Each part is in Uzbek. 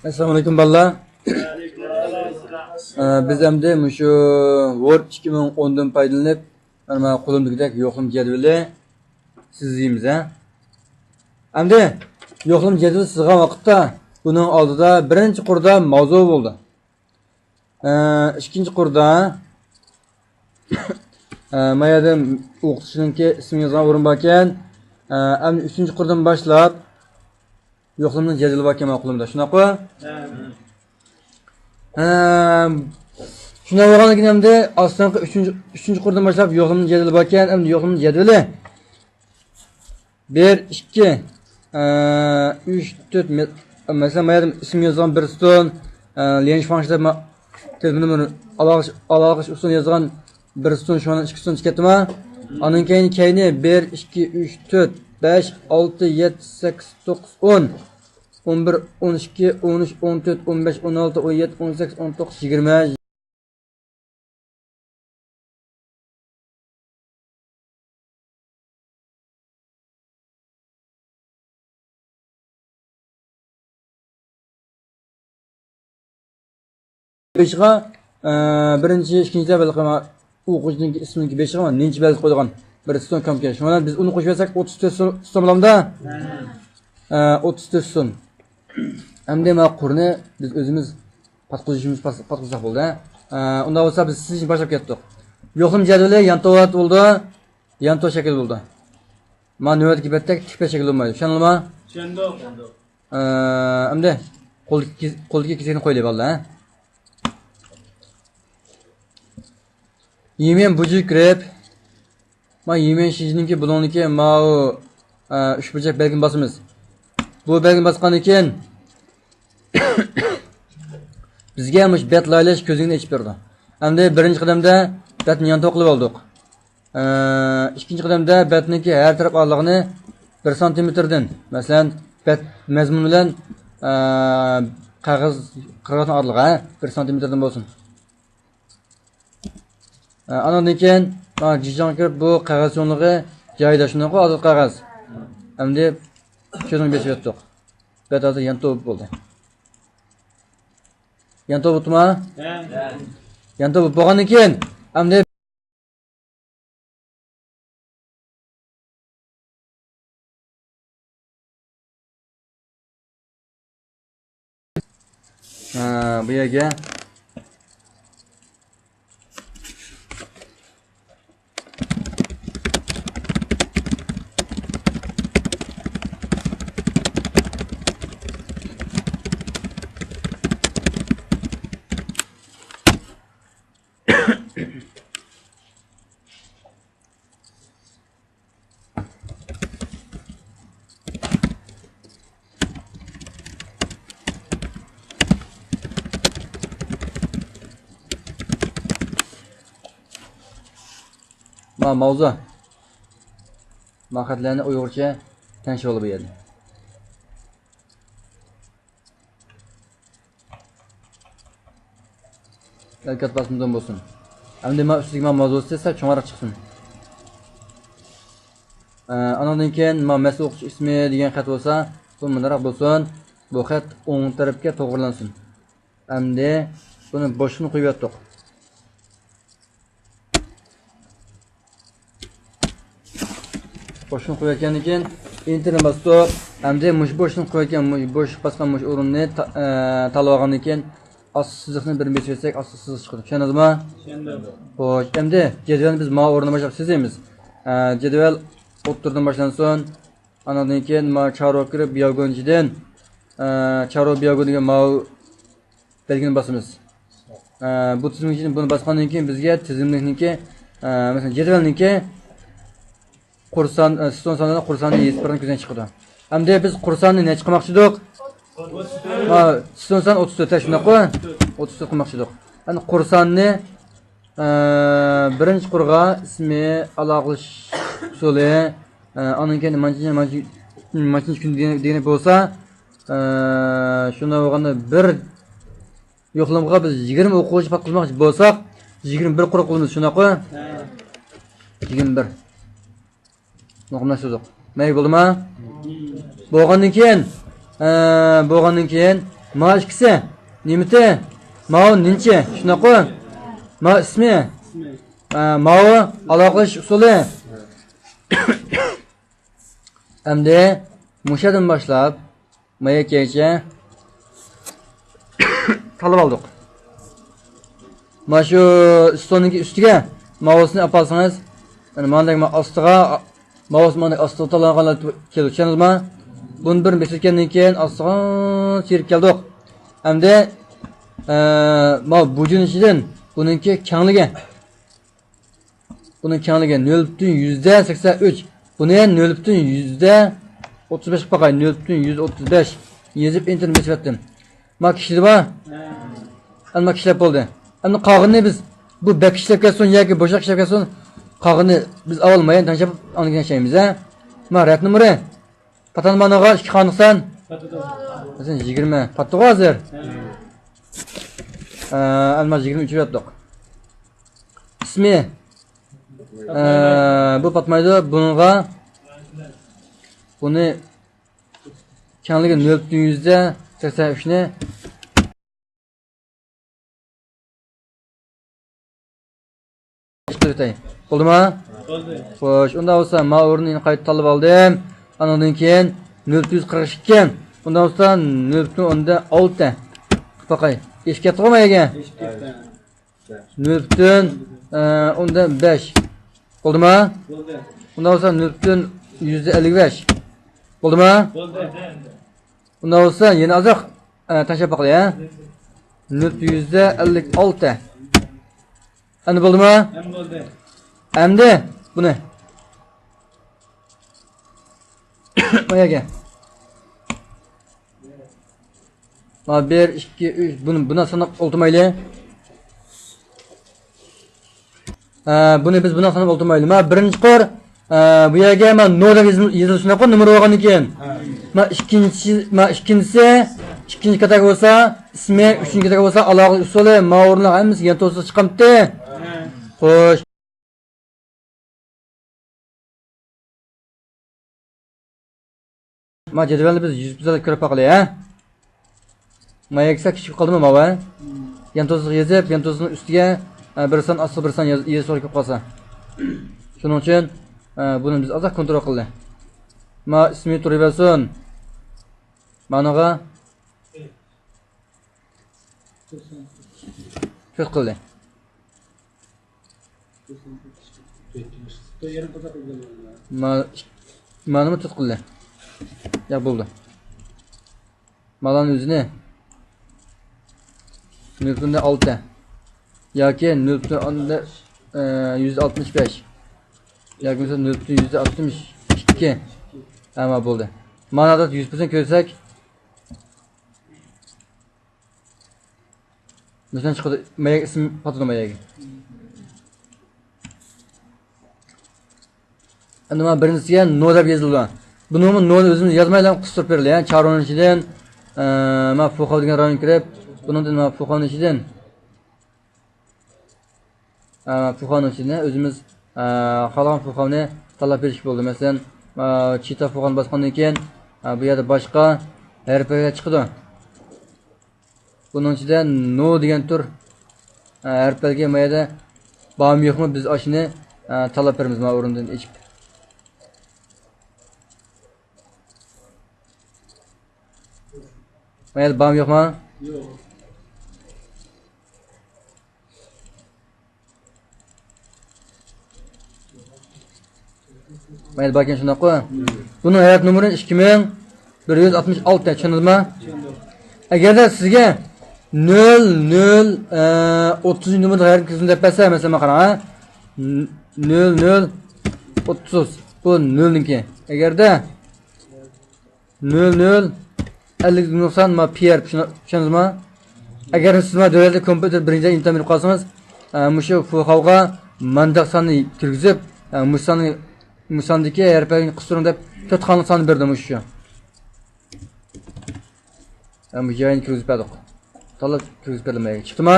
Assalomu alaykum balla. Biz endi shu Word 2010 dan foydalanib, mana qo'limdagidek yo'qlim jadvali sizlaymiz ha. Endi yo'qlim jadvali sizgan vaqtda buning oldida birinchi qurda mavzu bo'ldi. Ikkinchi qurda mayadim o'qituvchiningki ismi yozgan o'rin bor ekan. Endi uchinchi qurdan boshlab yo'qlimning jadvali bor ekan qo'limda. Shunaqa? Shuna bo'lganligimda aslida 3-chi qurdan boshlab yo'qlimning jadvali bor ekan. Endi yo'qlimning jadvali 1 2 3 4 mesela mayadim ismi yozgan bir ston, Lienj Fangsda telefon numeri alaqış usul yozgan bir ston şu an 2 ston ketdimi? Onun keyni 1 2 3 4 5 6 7 8 9 10 11 12 13 14 15 16 17 18 19 20 Beşiga birinchi, ikkinchi balqi o'quvchining ismining beshiga nenchi belgi qo'ygan bir ston kamga. Shuna biz uni qo'shib bersak 34 ston bo'lamda. 34 ston. Endi ma qurni biz o'zimiz patqizishimiz bo'ldi. Unda bo'lsa biz siz için boshlab ketdik. Yo'qlim jadvali yantovat bo'ldi. Yanto shakl bo'ldi. Ma navbatga betdak tikpa shakl bo'lmaydi. Tushundingmi? Tushundim. Endi qo'lga kesakni qo'yaylik balla. Yemen bujuk kirib, ma yemen shijininki buloniki ma o 3 burchak belgini basamiz. Bu belgini basgandan keyin bizga mush bet laylash ko'zingni ochib berdi. Endi birinchi qadamda betni yan to'qilib oldik. Ikkinchi qadamda betniki har taraf orlig'ini 1 santimetrdan, masalan, bet mazmun bilan qog'oz qirg'oqning orlig'i 1 santimetrdan bo'lsin. Andan keyin jijon kirib bu qog'oz yo'nlig'i joyida shunaqa odat qog'oz. Endi ko'zini besib yotdik. Bet hozir yan to'p bo'ldi. Yan to'p o'tma? Yan to'p bo'lgandan keyin endi bu yerga mavzu maqsadlarni uyg'urcha tanish olib berdi. Alkat basımdan bo'lsin. Endi men ustiga mavzusi esa cho'ngroq chiqsin. Andan keyin mas'ul o'quvchi ismi degan xat bo'lsa, bu bundaroq bo'lsin. Bu xat o'ng tarafga to'g'rilansin. Endi buni boshini qo'yib yotdik. Boshini qo'ygandan keyin enterni bosib, endi mush boshini qo'ygan, bosh bosgan mush o'rinni tanlab olgandan keyin ost siziqni bir besib etsak, ost siziq chiqadi. Tushundingizmi? Tushundim. Xo'sh, endi jadvalni biz ma o'rniga boshlab sizlaymiz. Jadval o'ttirdan boshlansin. Andan keyin ma charo kirib biyogonchidan charo biyogoniga ma belgini bosamiz. Bu tizim uchun buni bosgandan keyin bizga tizimlikniki, masalan, jadvalniki Qursan, ston sonida qursonni yetib ko'zdan chiqdi. Endi biz qursonni necha qilmoqchi edik? Ston son 34 shunaqa 34 qilmoqchi edik. Endi qursonni birinchi qurg'a ismi aloqalash usuli, undan keyin machinchi kun degan bo'lsa, shunda bo'lganda bir yo'qlamga biz 20 o'quvchi patqizmoqchi bo'lsak, 21 quruq qilamiz shunaqa. 21 Noqumlashtirdik. Mayli bo'ldimi? Bo'lgandan keyin Ma ikkisi. Nimiti? Mao ninchi? Shunaqa. Ma ismi? Mao aloqalash usuli. Endi mushadan boshlab mayakgacha talab oldik. Mana shu stolning ustiga mousni olib olsangiz, mana ostiga mouse mana ostiga talanganlar kelib tushundingizmi? Buni bir besirgandan keyin ostiga sirib keldik. Endi mana bujun ichidan buningki kengligi. Bunun kengligi 0.83. Buni 0.35 bakay 0.135 yezib enter mesafetdim. Ma kişiler var. Ama kişiler oldu. Ama qağını biz bu bek işlep kelsin yoki boşaq işlep kelsin qağını biz almayın tanışıp anlagan şeyimiz ha. Ma rat numara. Patan managa 2 xanıqsan. Sen 20. Patdı hazır. Alma 23 yaptık. İsmi bu patmaydı bununla bunu kenligi 0.83'ni oldu mu? Oldu. Xo'sh, unda bo'lsa men o'rnini qayta tanlab oldim. Andan keyin 0.42. Undan sonra 0.6. Faqay. Eshikka to'g'mayaga. 0.5. Bo'ldimi? Oldu. Undan sonra 0.155. Bo'ldimi? Oldu. Undan sonra yana azoq tashlab qo'yay, ha? 0.156. Endi bo'ldimi? Hem oldu. Endi buni Oyaga. Ma 1 2 3 buni sanab oltirmayli. Buni biz buni sanab oltirmayli. Ma birinchi qor bu yerga men noda yozilishini qo'y numar olgandan keyin. Ikkinchi kategoriya bo'lsa, ismi, uchinchi kategoriya bo'lsa, aloqa usuli, ma o'rinlar hammasi yana to'siq chiqamdi. Xo'sh. Ma jadvalni biz 100% ko'rib baqilay, ha? Ma yaksa kichik qoldimi ma va? Yan to'siq yozib, yan to'siqning ustiga bir son asl bir son yozib so'rab qolsa. Shuning uchun buni biz ozroq kontrol qildi. Ma ismi turaversin. Managa ko'z qildi. Ma'nimi tut qildi. Ya bo'ldi. Malan o'zini 0.6 yoki 0.165 yoki 0.162 ama bo'ldi. Ma'noda 100% ko'rsak Mesela çıkıyor, mayak ismi patladı mayagi. Endi mana birinchisiga no deb yozilgan. Buni no o'zimiz yozmaylar, qistirib berilgan. Yani Charonning ichidan mana Fuqov degan rayon kirib, bundan mana Fuqovning ichidan Fuqovning ichidan o'zimiz xohlagan Fuqovni tanlab berish bo'ldi. Masalan, Chita Fuqovni bosgandan keyin bu yerda boshqa harflar chiqdi. Bunun ichidan no degan tur harflarga mayada bormi yo'qmi biz oshini tanlab beramiz mana o'rindan ichib. Mayada bormi yo'qmi? Yo'q. Mayada bakın shunaqa. Bunun hayat numeri 2166 tushundingizmi? Agarda sizga 30 numara hayat kizini deb bersa, masalan qarang, 0030 bu 0'ninki. Agarda 005090 ma PR tushundingizmi? Agar siz ma davlatda kompyuter birinchi imtihon berib qolsangiz, mushu Fuqovga mandaq sonni kirgizib, musandagi harflarni qistirib deb 4 xonali son berdim shu. Bu joyni kirgizib berdik. Talab kirgizib bermay. Chiqdimi?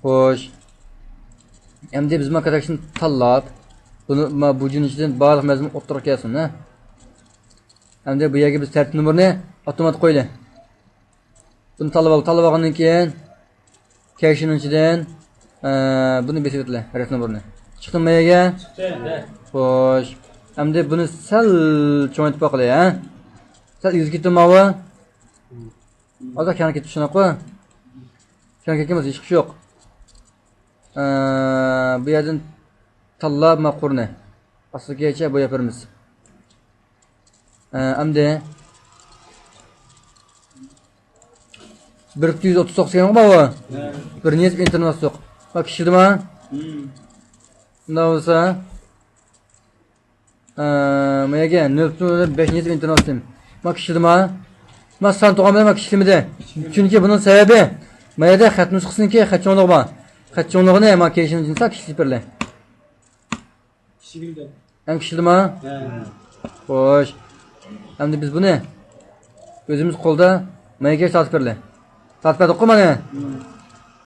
Xo'sh. Endi biz mana kadakshni tanlab, buni bu jinidan barliq mazmun o'ttirib kelsin, ha? Endi bu yerga biz tartib numerini avtomat qo'ydi. Bunu talab olgandan keyin keşinin içinden bunu besib etdiler. Resmi burnu. Çıktın mı yege? Çıktı. Xo'sh. Endi buni sal cho'ntib qo'yay, ha? Sal yuz ketdi mavi. Hozir kana ketib shuna qo'y. Kana ketmas hech kishi yo'q. Bu yerdan tanlab maqurni. Asligacha bu yaparmiz. Endi 139 kelgan mavi. Bir niyet internet yo'q. Bak kishidimi? Bundan bo'lsa Mayga 0.5 net internatim. Mak kishidimi? Mas san to'g'amda mak kishimida. Chunki buning sababi mayda xat nusxasiniki xat cho'nliq bor. Xat cho'nligini mak kelishini jinsa kishib berlar. Kishigildi. Ham kishidimi? Xo'sh. Endi biz buni o'zimiz qo'lda mayga sotib berlar. Sotib berdik-ku mana.